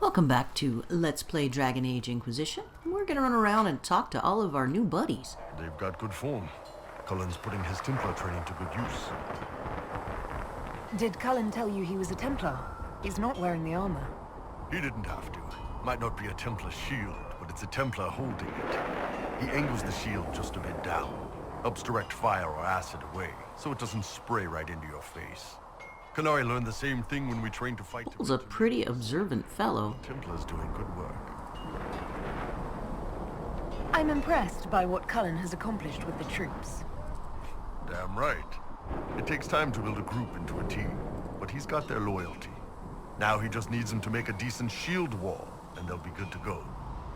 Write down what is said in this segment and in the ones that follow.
Welcome back to Let's Play Dragon Age Inquisition. We're gonna run around and talk to all of our new buddies. They've got good form. Cullen's putting his Templar training to good use. Did Cullen tell you he was a Templar? He's not wearing the armor. He didn't have to. Might not be a Templar shield, but it's a Templar holding it. He angles the shield just a bit down. Helps direct fire or acid away, so it doesn't spray right into your face. Qunari learned the same thing when we trained to fight. Bull's a pretty observant fellow. Templar's doing good work. I'm impressed by what Cullen has accomplished with the troops. Damn right. It takes time to build a group into a team, but he's got their loyalty. Now he just needs them to make a decent shield wall, and they'll be good to go.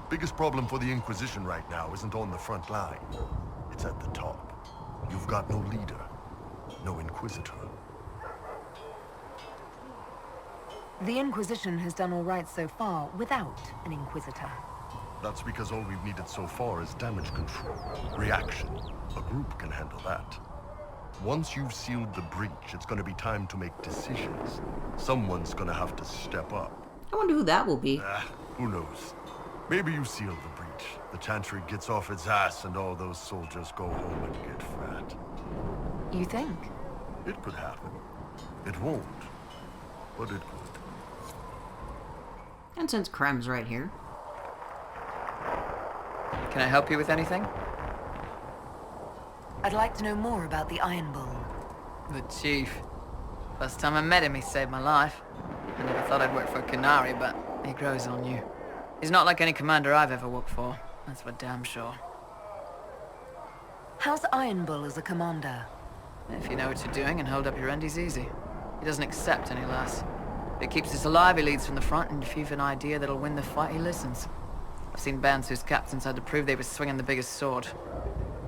Biggest problem for the Inquisition right now isn't on the front line. It's at the top. You've got no leader, no Inquisitor. The Inquisition has done all right so far without an Inquisitor. That's because all we've needed so far is damage control, reaction. A group can handle that. Once you've sealed the breach, it's gonna be time to make decisions. Someone's gonna have to step up. I wonder who that will be. Who knows? Maybe you seal the breach. The Chantry gets off its ass and all those soldiers go home and get fat. You think? It could happen. It won't, but it could. And since Krem's right here. Can I help you with anything? I'd like to know more about the Iron Bull. The Chief. First time I met him, he saved my life. I never thought I'd work for a Qunari, but he grows on you. He's not like any commander I've ever worked for. That's for damn sure. How's Iron Bull as a commander? If you know what you're doing and hold up your end, he's easy. He doesn't accept any less. If it keeps us alive, he leads from the front, and if you've an idea that'll win the fight, he listens. I've seen bands whose captains had to prove they were swinging the biggest sword.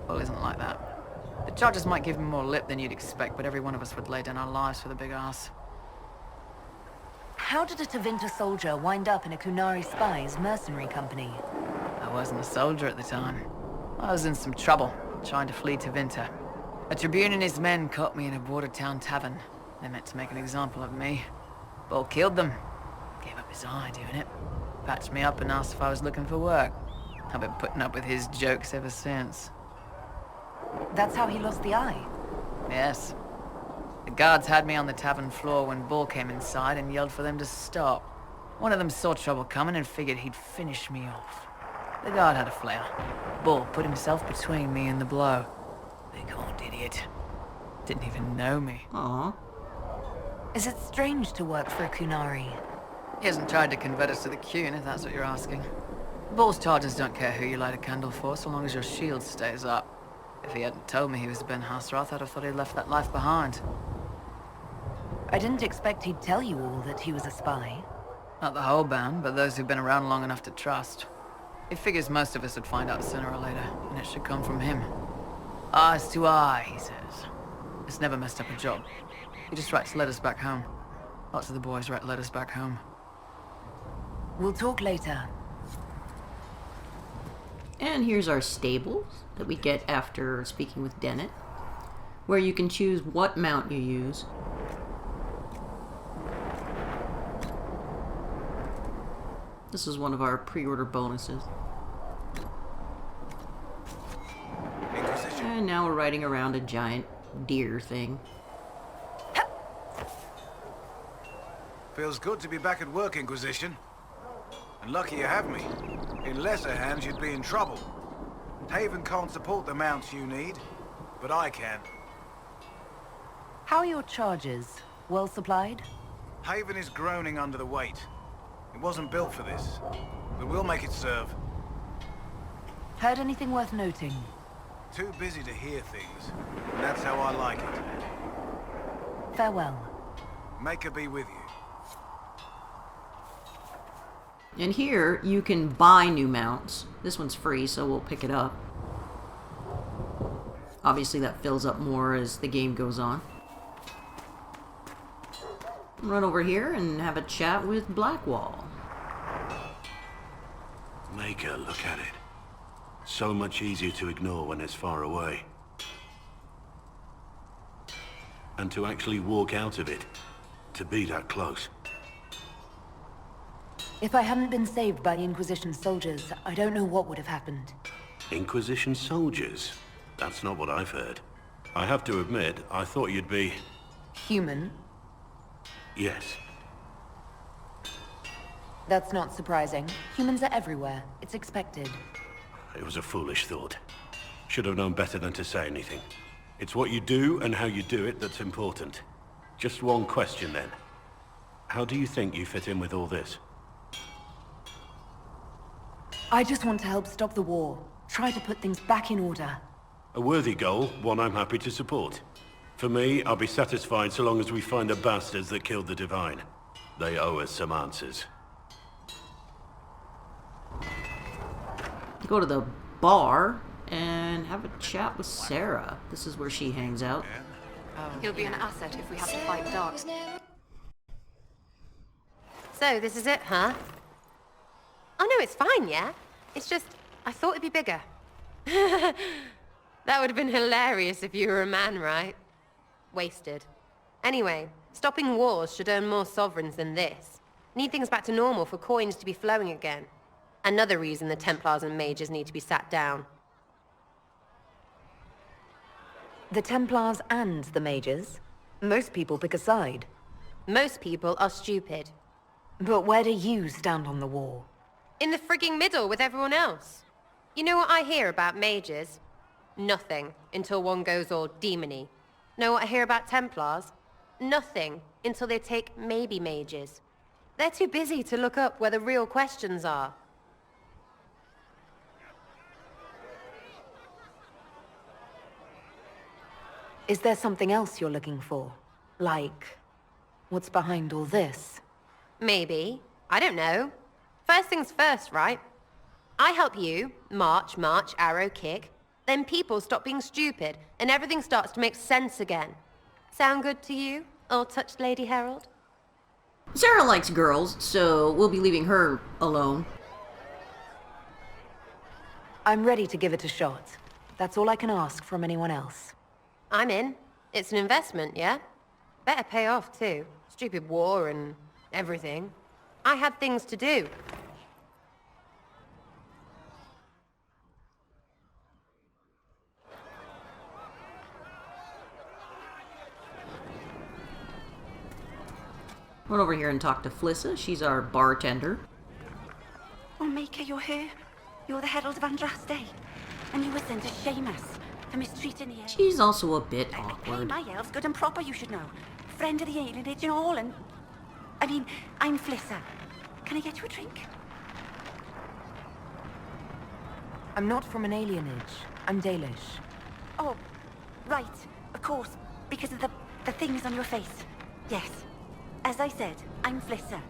Bull isn't like that. The charges might give him more lip than you'd expect, but every one of us would lay down our lives for the big ass. How did a Tevinter soldier wind up in a Qunari spy's mercenary company? I wasn't a soldier at the time. I was in some trouble, trying to flee to Tevinter. A Tribune and his men caught me in a border town tavern. They meant to make an example of me. Bull killed them. Gave up his eye doing it. Patched me up and asked if I was looking for work. I've been putting up with his jokes ever since. That's how he lost the eye? Yes. The guards had me on the tavern floor when Bull came inside and yelled for them to stop. One of them saw trouble coming and figured he'd finish me off. The guard had a flare. Bull put himself between me and the blow. Big horned idiot. Didn't even know me. Aww. Is it strange to work for a Qunari? He hasn't tried to convert us to the Qun, if that's what you're asking. Bull's charges don't care who you light a candle for, so long as your shield stays up. If he hadn't told me he was Ben Hasrath, I'd have thought he'd left that life behind. I didn't expect he'd tell you all that he was a spy. Not the whole band, but those who've been around long enough to trust. He figures most of us would find out sooner or later, and it should come from him. Eyes to eye, he says. It's never messed up a job. He just writes letters back home. Lots of the boys write letters back home. We'll talk later. And here's our stables that we get after speaking with Dennett, where you can choose what mount you use. This is one of our pre-order bonuses. Inquisition. And now we're riding around a giant deer thing. Feels good to be back at work, Inquisition. And lucky you have me. In lesser hands, you'd be in trouble. Haven can't support the mounts you need, but I can. How are your charges? Well supplied? Haven is groaning under the weight. It wasn't built for this, but we'll make it serve. Heard anything worth noting? Too busy to hear things, and that's how I like it. Farewell. Make her be with you. And here, you can buy new mounts. This one's free, so we'll pick it up. Obviously, that fills up more as the game goes on. Run over here and have a chat with Blackwall. Make her look at it. So much easier to ignore when it's far away. And to actually walk out of it, to be that close. If I hadn't been saved by the Inquisition soldiers, I don't know what would have happened. Inquisition soldiers? That's not what I've heard. I have to admit, I thought you'd be... Human? Yes. That's not surprising. Humans are everywhere. It's expected. It was a foolish thought. Should have known better than to say anything. It's what you do and how you do it that's important. Just one question then. How do you think you fit in with all this? I just want to help stop the war. Try to put things back in order. A worthy goal, one I'm happy to support. For me, I'll be satisfied so long as we find the bastards that killed the Divine. They owe us some answers. Go to the bar and have a chat with Sarah. This is where she hangs out. He'll be an asset if we have to fight dark. So, this is it, huh? Oh no, it's fine, yeah? It's just, I thought it'd be bigger. That would have been hilarious if you were a man, right? Wasted. Anyway, stopping wars should earn more sovereigns than this. Need things back to normal for coins to be flowing again. Another reason the Templars and mages need to be sat down. The Templars and the mages? Most people pick a side. Most people are stupid. But where do you stand on the war? In the frigging middle with everyone else. You know what I hear about mages? Nothing, until one goes all demony. Know what I hear about Templars? Nothing, until they take maybe mages. They're too busy to look up where the real questions are. Is there something else you're looking for? Like, what's behind all this? Maybe. I don't know. First things first, right? I help you, march, arrow, kick. Then people stop being stupid, and everything starts to make sense again. Sound good to you, all-touched Lady Herald? Sarah likes girls, so we'll be leaving her alone. I'm ready to give it a shot. That's all I can ask from anyone else. I'm in. It's an investment, yeah? Better pay off, too. Stupid war and everything. I had things to do. Run over here and talk to Flissa. She's our bartender. Oh, Maker, you're here. You're the Herald of Andraste. And you were sent to shame us for mistreating the elves. She's also a bit Hey, awkward. my elves, good and proper, you should know. Friend of the alienage and all, and... I mean, I'm Flissa. Can I get you a drink? I'm not from an alienage. I'm Dalish. Oh, right. Of course. Because of the things on your face. Yes. As I said, I'm Flissa.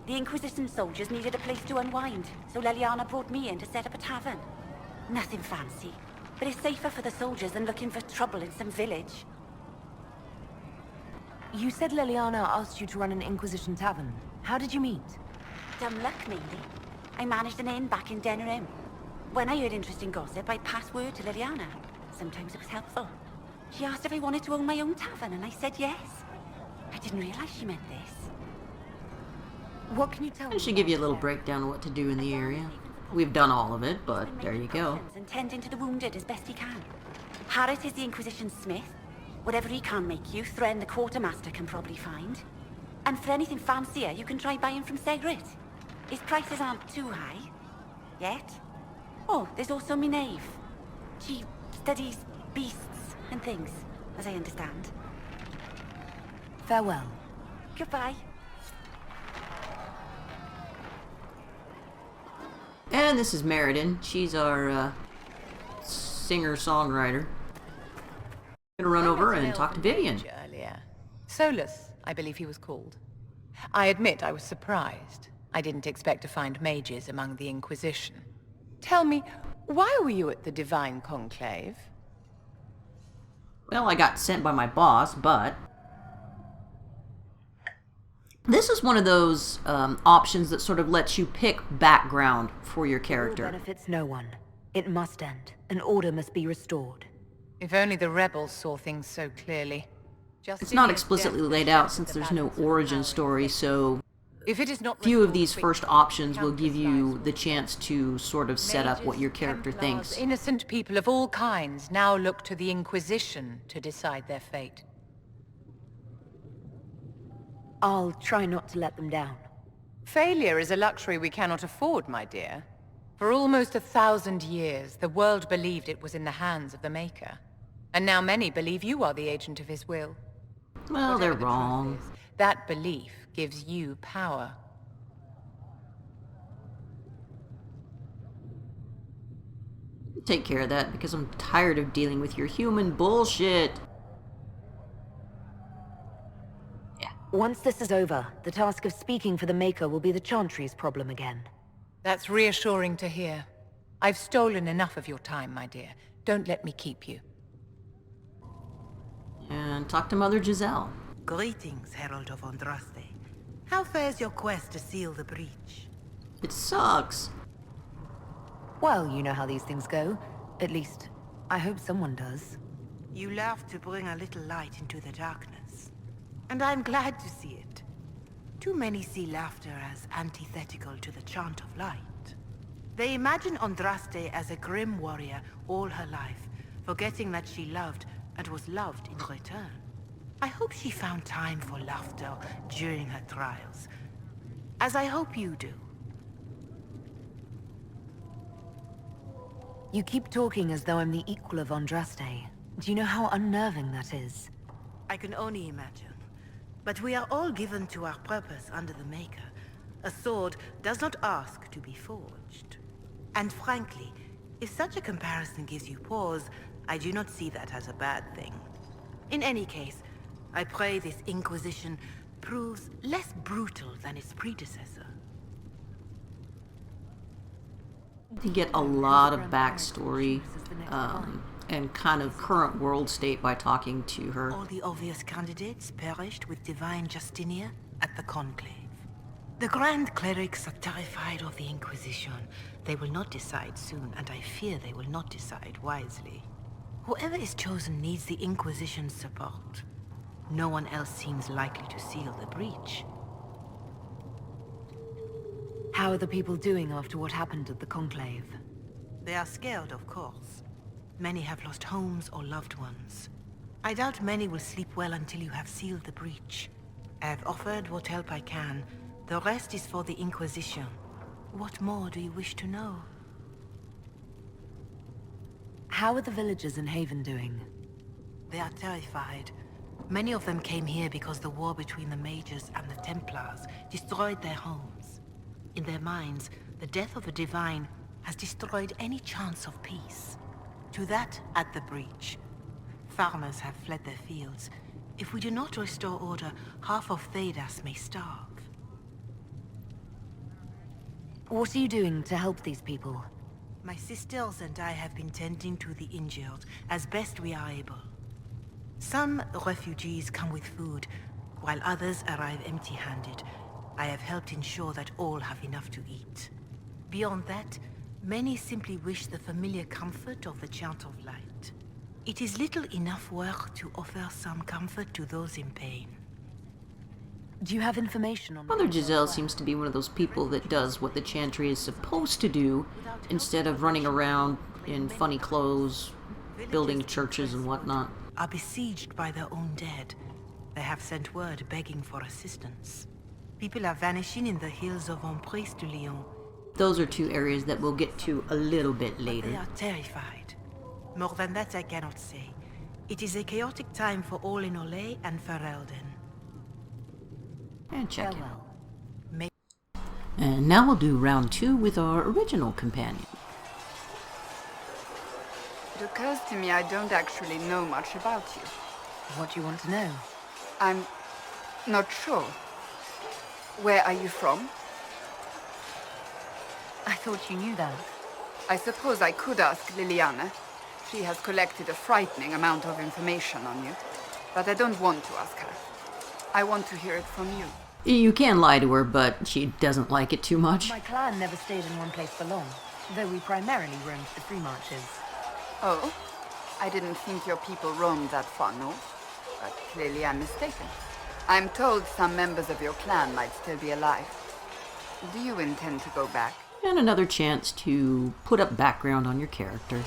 The Inquisition soldiers needed a place to unwind, so Leliana brought me in to set up a tavern. Nothing fancy, but it's safer for the soldiers than looking for trouble in some village. You said Leliana asked you to run an Inquisition tavern. How did you meet? Dumb luck, mainly. I managed an inn back in Denerim. When I heard interesting gossip, I'd pass word to Liliana. Sometimes it was helpful. She asked if I wanted to own my own tavern, and I said yes. I didn't realize she meant this. What can you tell me? I should give you a about little her? breakdown of what to do in the area. We've done all of it, but there you go. And tending to the wounded as best he can. Harrit is the Inquisition smith. Whatever he can make you, Thren the quartermaster can probably find. And for anything fancier, you can try buying from Segrit. His prices aren't too high. Yet. Oh, there's also Minave. She studies beasts and things, as I understand. Farewell. Goodbye. And this is Meriden. She's our singer-songwriter. Gonna run over and talk to Vivian. Earlier. Solus, I believe he was called. I admit I was surprised. I didn't expect to find mages among the Inquisition. Tell me, why were you at the Divine Conclave? Well, I got sent by my boss, but... This is one of those options that sort of lets you pick background for your War character. benefits no one. It must end. An order must be restored. If only the rebels saw things so clearly. It's not explicitly laid out since there's no origin story, so If it is not few of restored these quickly, first options will countless give you lives the will chance to sort of set up what your Mages, character Templars, thinks. Innocent people of all kinds now look to the Inquisition to decide their fate. I'll try not to let them down. Failure is a luxury we cannot afford, my dear. For almost 1,000 years, the world believed it was in the hands of the Maker. And now many believe you are the agent of his will. Well, Whatever they're the truth wrong. is, that belief gives you power. Take care of that, because I'm tired of dealing with your human bullshit. Once this is over, the task of speaking for the Maker will be the Chantry's problem again. That's reassuring to hear. I've stolen enough of your time, my dear. Don't let me keep you. And talk to Mother Giselle. Greetings, Herald of Andraste. How fares your quest to seal the breach? It sucks. Well, you know how these things go. At least, I hope someone does. You love to bring a little light into the darkness. And I'm glad to see it. Too many see laughter as antithetical to the chant of light. They imagine Andraste as a grim warrior all her life, forgetting that she loved and was loved in return. I hope she found time for laughter during her trials, as I hope you do. You keep talking as though I'm the equal of Andraste. Do you know how unnerving that is? I can only imagine. But we are all given to our purpose under the Maker. A sword does not ask to be forged. And frankly, if such a comparison gives you pause, I do not see that as a bad thing. In any case, I pray this Inquisition proves less brutal than its predecessor. You get a lot of backstory and kind of current world state by talking to her. All the obvious candidates perished with divine Justinia at the Conclave. The Grand Clerics are terrified of the Inquisition. They will not decide soon, and I fear they will not decide wisely. Whoever is chosen needs the Inquisition's support. No one else seems likely to seal the breach. How are the people doing after what happened at the Conclave? They are scared, of course. Many have lost homes or loved ones. I doubt many will sleep well until you have sealed the breach. I have offered what help I can. The rest is for the Inquisition. What more do you wish to know? How are the villagers in Haven doing? They are terrified. Many of them came here because the war between the Mages and the Templars destroyed their homes. In their minds, the death of a divine has destroyed any chance of peace. To that, add the breach. Farmers have fled their fields. If we do not restore order, half of Thedas may starve. What are you doing to help these people? My sisters and I have been tending to the injured as best we are able. Some refugees come with food, while others arrive empty-handed. I have helped ensure that all have enough to eat. Beyond that, many simply wish the familiar comfort of the Chant of Light. It is little enough work to offer some comfort to those in pain. Do you have information on... Mother Giselle seems to be one of those people that does what the Chantry is supposed to do, instead of running around in funny clothes, building churches and whatnot. Are besieged by their own dead. They have sent word begging for assistance. People are vanishing in the hills of Emprise de Lyon. Those are two areas that we'll get to a little bit later. They are terrified. More than that I cannot say. It is a chaotic time for all in Olay and Ferelden. And check it. Farewell. And now we'll do round 2 with our original companion. It occurs to me I don't actually know much about you. What do you want to know? I'm not sure. Where are you from? I thought you knew that. I suppose I could ask Liliana. She has collected a frightening amount of information on you. But I don't want to ask her. I want to hear it from you. You can lie to her, but she doesn't like it too much. My clan never stayed in one place for long, though we primarily roamed the free marches. Oh? I didn't think your people roamed that far north. But clearly I'm mistaken. I'm told some members of your clan might still be alive. Do you intend to go back? And another chance to put up background on your character.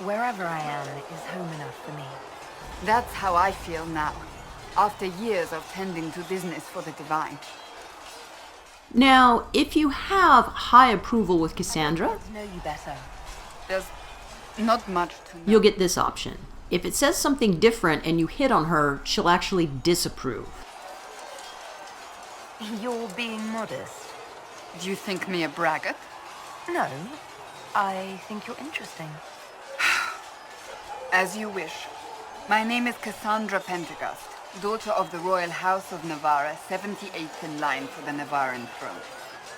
Wherever I am is home enough for me. That's how I feel now, after years of tending to business for the Divine. Now, if you have high approval with Cassandra, To know you better. There's not much to know. you'll get this option. If it says something different and you hit on her, she'll actually disapprove. You're being modest. Do you think me a braggart? No, I think you're interesting. As you wish. My name is Cassandra Pentecost, daughter of the Royal House of Navarra, 78th in line for the Navarran throne.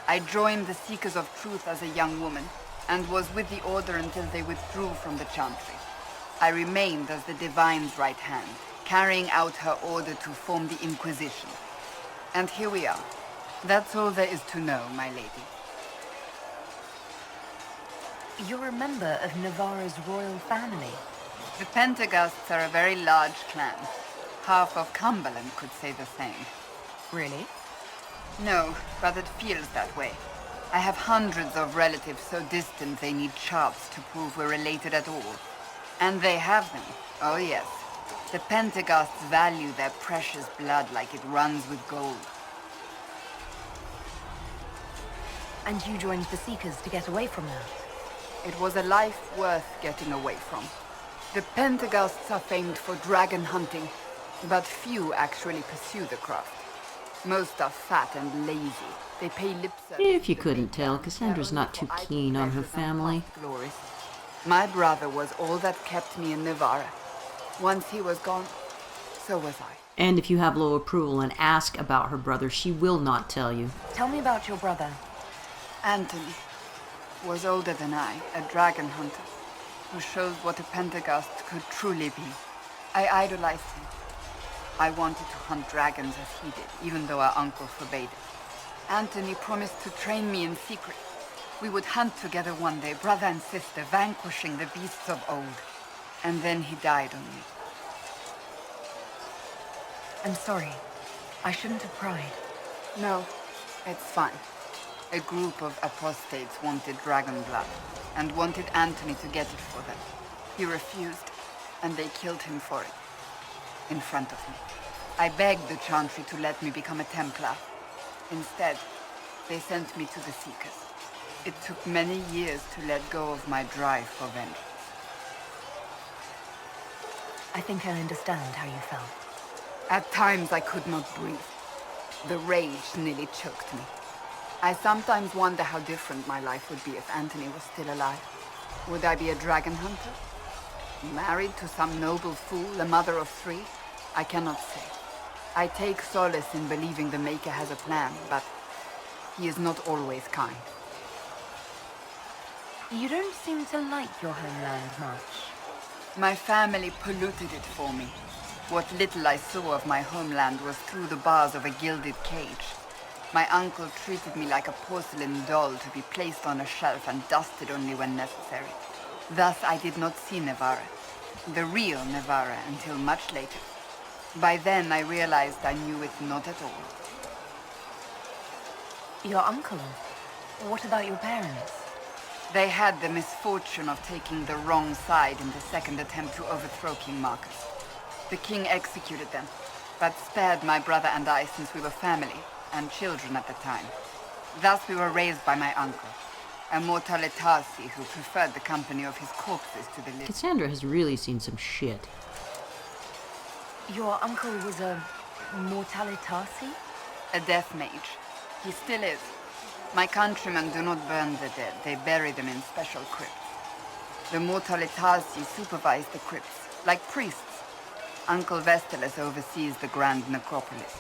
I joined the Seekers of Truth as a young woman, and was with the Order until they withdrew from the Chantry. I remained as the Divine's right hand, carrying out her order to form the Inquisition. And here we are. That's all there is to know, my lady. You're a member of Navarra's royal family. The Pentecosts are a very large clan. Half of Cumberland could say the same. Really? No, but it feels that way. I have hundreds of relatives so distant they need charts to prove we're related at all. And they have them. Oh yes. The Pentecosts value their precious blood like it runs with gold. And you joined the Seekers to get away from that? It was a life worth getting away from. The Pentecosts are famed for dragon hunting, but few actually pursue the craft. Most are fat and lazy. They pay lip service. If you couldn't tell, Cassandra's not too keen on her family. Glories. My brother was all that kept me in Navarra. Once he was gone, so was I. And if you have low approval and ask about her brother, she will not tell you. Tell me about your brother. Anthony was older than I, a dragon hunter, who showed what a Pentecost could truly be. I idolized him. I wanted to hunt dragons as he did, even though our uncle forbade it. Anthony promised to train me in secret. We would hunt together one day, brother and sister, vanquishing the beasts of old. And then he died on me. I'm sorry. I shouldn't have pried. No, it's fine. A group of apostates wanted dragon blood, and wanted Anthony to get it for them. He refused, and they killed him for it. In front of me. I begged the Chantry to let me become a Templar. Instead, they sent me to the Seekers. It took many years to let go of my drive for vengeance. I think I understand how you felt. At times I could not breathe. The rage nearly choked me. I sometimes wonder how different my life would be if Anthony was still alive. Would I be a dragon hunter? Married to some noble fool, a mother of 3? I cannot say. I take solace in believing the Maker has a plan, but he is not always kind. You don't seem to like your homeland much. My family polluted it for me. What little I saw of my homeland was through the bars of a gilded cage. My uncle treated me like a porcelain doll to be placed on a shelf and dusted only when necessary. Thus I did not see Navarra, the real Navarra, until much later. By then I realized I knew it not at all. Your uncle? What about your parents? They had the misfortune of taking the wrong side in the second attempt to overthrow King Marcus. The king executed them, but spared my brother and I since we were family, and children at the time. Thus we were raised by my uncle, a mortale tarsi who preferred the company of his corpses to the living. Cassandra has really seen some shit. Your uncle was a mortale tarsi? A death mage. He still is. My countrymen do not burn the dead, they bury them in special crypts. The mortale tarsi supervise the crypts, like priests. Uncle Vestalis oversees the grand necropolis.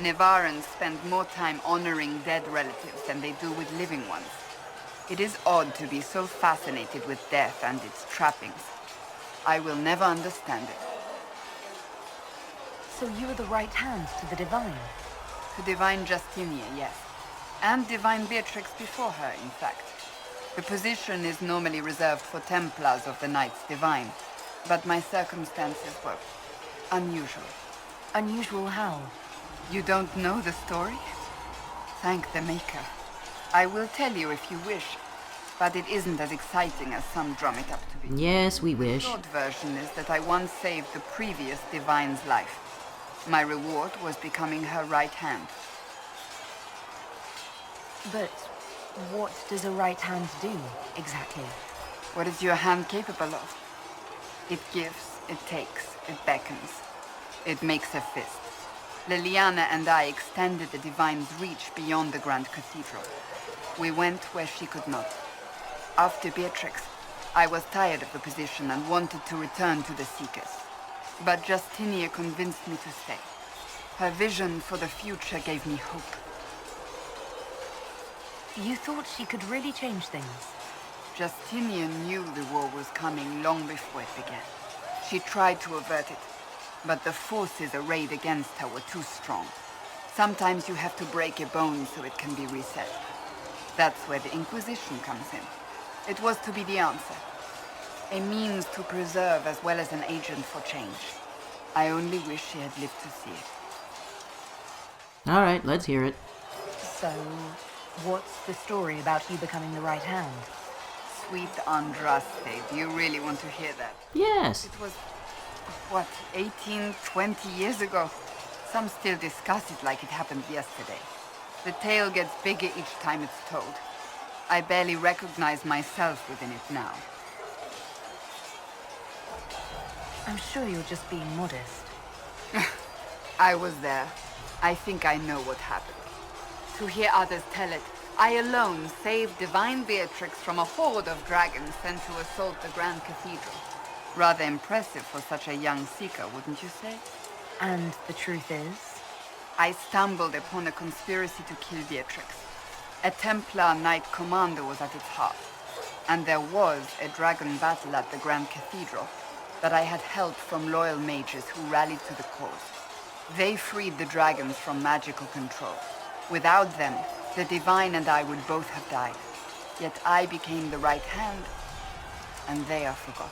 Navarrans spend more time honoring dead relatives than they do with living ones. It is odd to be so fascinated with death and its trappings. I will never understand it. So you were the right hand to the Divine? To Divine Justinia, yes. And Divine Beatrix before her, in fact. The position is normally reserved for Templars of the Knights Divine, but my circumstances were unusual. Unusual how? You don't know the story? Thank the Maker. I will tell you if you wish, but it isn't as exciting as some drum it up to be. Yes, we wish. The short version is that I once saved the previous Divine's life. My reward was becoming her right hand. But what does a right hand do, exactly? What is your hand capable of? It gives, it takes, it beckons. It makes a fist. Liliana and I extended the Divine's reach beyond the Grand Cathedral. We went where she could not. After Beatrix, I was tired of the position and wanted to return to the Seekers. But Justinia convinced me to stay. Her vision for the future gave me hope. You thought she could really change things? Justinia knew the war was coming long before it began. She tried to avert it, but the forces arrayed against her were too strong. Sometimes you have to break a bone so it can be reset. That's where the Inquisition comes in. It was to be the answer. A means to preserve as well as an agent for change. I only wish she had lived to see it. Alright, let's hear it. So, what's the story about you becoming the right hand? Sweet Andraste, do you really want to hear that? Yes. It was, what, 18, 20 years ago? Some still discuss it like it happened yesterday. The tale gets bigger each time it's told. I barely recognize myself within it now. I'm sure you're just being modest. I was there. I think I know what happened. To hear others tell it, I alone saved Divine Beatrix from a horde of dragons sent to assault the Grand Cathedral. Rather impressive for such a young seeker, wouldn't you say? And the truth is? I stumbled upon a conspiracy to kill Beatrix. A Templar Knight Commander was at its heart. And there was a dragon battle at the Grand Cathedral, but I had help from loyal mages who rallied to the cause. They freed the dragons from magical control. Without them, the Divine and I would both have died. Yet I became the right hand, and they are forgotten.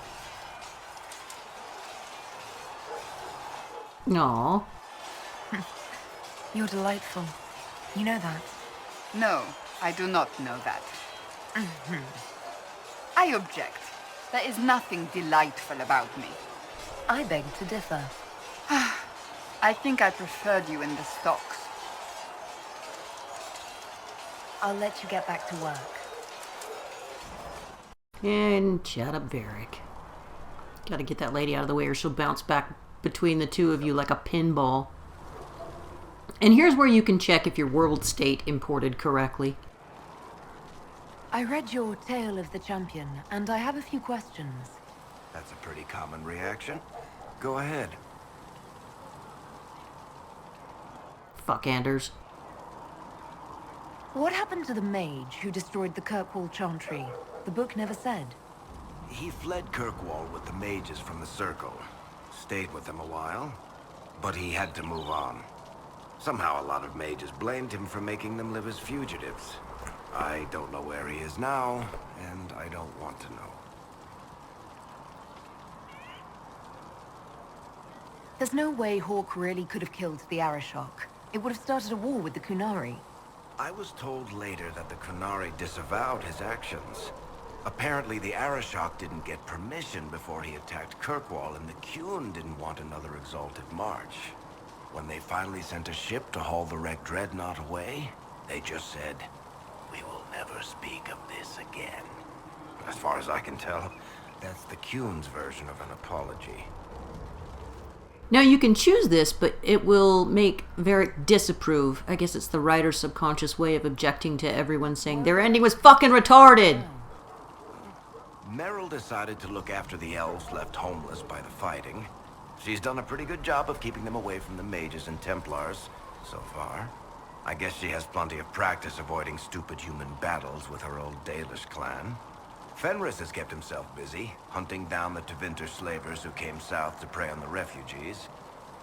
Aww. You're delightful. You know that. No, I do not know that. I object. There is nothing delightful about me. I beg to differ. I think I preferred you in the stocks. I'll let you get back to work. And shut up, Varric. Gotta get that lady out of the way or she'll bounce back between the two of you like a pinball. And here's where you can check if your world state imported correctly. I read your Tale of the Champion, and I have a few questions. That's a pretty common reaction. Go ahead. Fuck Anders. What happened to the mage who destroyed the Kirkwall Chantry? The book never said. He fled Kirkwall with the mages from the Circle. Stayed with them a while, but he had to move on. Somehow a lot of mages blamed him for making them live as fugitives. I don't know where he is now, and I don't want to know. There's no way Hawk really could have killed the Arishok. It would have started a war with the Kunari. I was told later that the Kunari disavowed his actions. Apparently the Arishok didn't get permission before he attacked Kirkwall, and the Qun didn't want another exalted march. When they finally sent a ship to haul the wrecked dreadnought away, they just said, "We will never speak of this again." As far as I can tell, that's the Qun's version of an apology. Now you can choose this, but it will make Varric disapprove. I guess it's the writer's subconscious way of objecting to everyone saying their ending was fucking retarded. Meryl decided to look after the elves left homeless by the fighting. She's done a pretty good job of keeping them away from the mages and Templars, so far. I guess she has plenty of practice avoiding stupid human battles with her old Dalish clan. Fenris has kept himself busy, hunting down the Tevinter slavers who came south to prey on the refugees.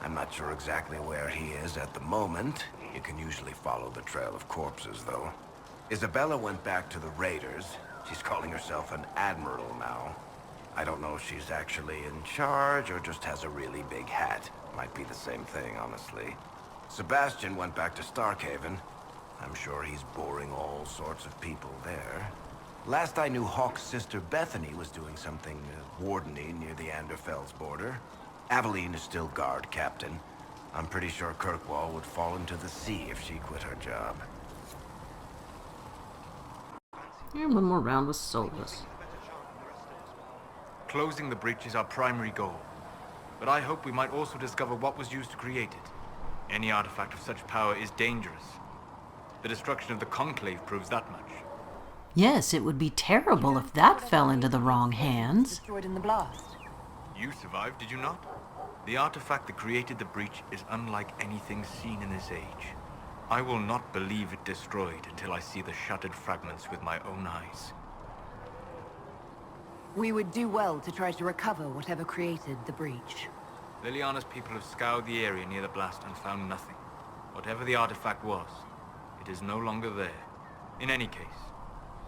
I'm not sure exactly where he is at the moment. You can usually follow the trail of corpses, though. Isabella went back to the raiders. She's calling herself an admiral now. I don't know if she's actually in charge or just has a really big hat. Might be the same thing, honestly. Sebastian went back to Starkhaven. I'm sure he's boring all sorts of people there. Last I knew, Hawke's sister Bethany was doing something wardeny near the Anderfell's border. Aveline is still guard captain. I'm pretty sure Kirkwall would fall into the sea if she quit her job. And one more round with Solus. Closing the breach is our primary goal. But I hope we might also discover what was used to create it. Any artifact of such power is dangerous. The destruction of the Conclave proves that much. Yes, it would be terrible if that fell into the wrong hands. Destroyed in the blast. You survived, did you not? The artifact that created the breach is unlike anything seen in this age. I will not believe it destroyed until I see the shattered fragments with my own eyes. We would do well to try to recover whatever created the breach. Liliana's people have scoured the area near the blast and found nothing. Whatever the artifact was, it is no longer there. In any case,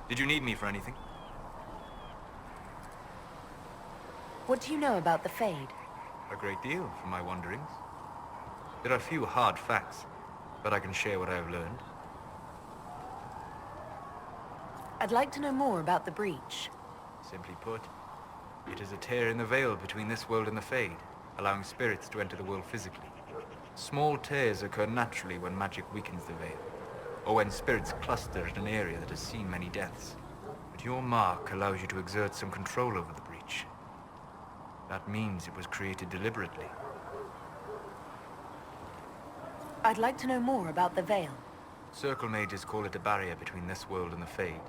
did you need me for anything? What do you know about the Fade? A great deal, from my wanderings. There are few hard facts, but I can share what I have learned. I'd like to know more about the breach. Simply put, it is a tear in the veil between this world and the Fade, allowing spirits to enter the world physically. Small tears occur naturally when magic weakens the veil, or when spirits cluster in an area that has seen many deaths. But your mark allows you to exert some control over the breach. That means it was created deliberately. I'd like to know more about the Veil. Circle mages call it a barrier between this world and the Fade.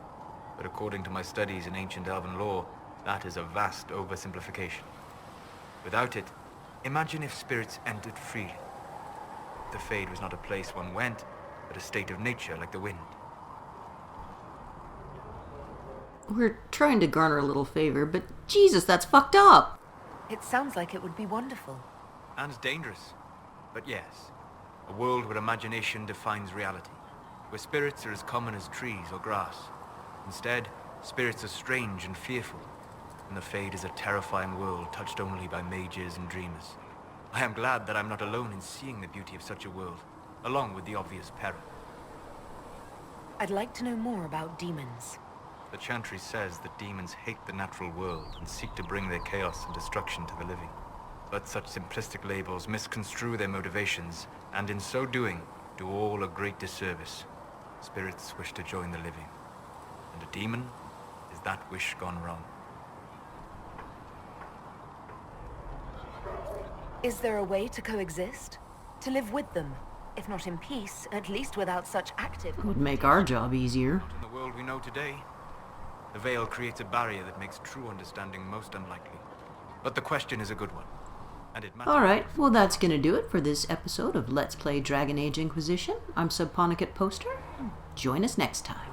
But according to my studies in ancient elven lore, that is a vast oversimplification. Without it, imagine if spirits entered freely. The Fade was not a place one went, but a state of nature like the wind. We're trying to garner a little favor, but Jesus, that's fucked up! It sounds like it would be wonderful. And dangerous. But yes, a world where imagination defines reality, where spirits are as common as trees or grass. Instead, spirits are strange and fearful, and the Fade is a terrifying world touched only by mages and dreamers. I am glad that I'm not alone in seeing the beauty of such a world, along with the obvious peril. I'd like to know more about demons. The Chantry says that demons hate the natural world and seek to bring their chaos and destruction to the living. But such simplistic labels misconstrue their motivations, and in so doing, do all a great disservice. Spirits wish to join the living, and a demon is that wish gone wrong. Is there a way to coexist? To live with them? If not in peace, at least without such active... It would make our job easier. Not in the world we know today. The Veil creates a barrier that makes true understanding most unlikely. But the question is a good one, and it matters. Alright, well that's gonna do it for this episode of Let's Play Dragon Age Inquisition. I'm Subponicate Poster. Join us next time.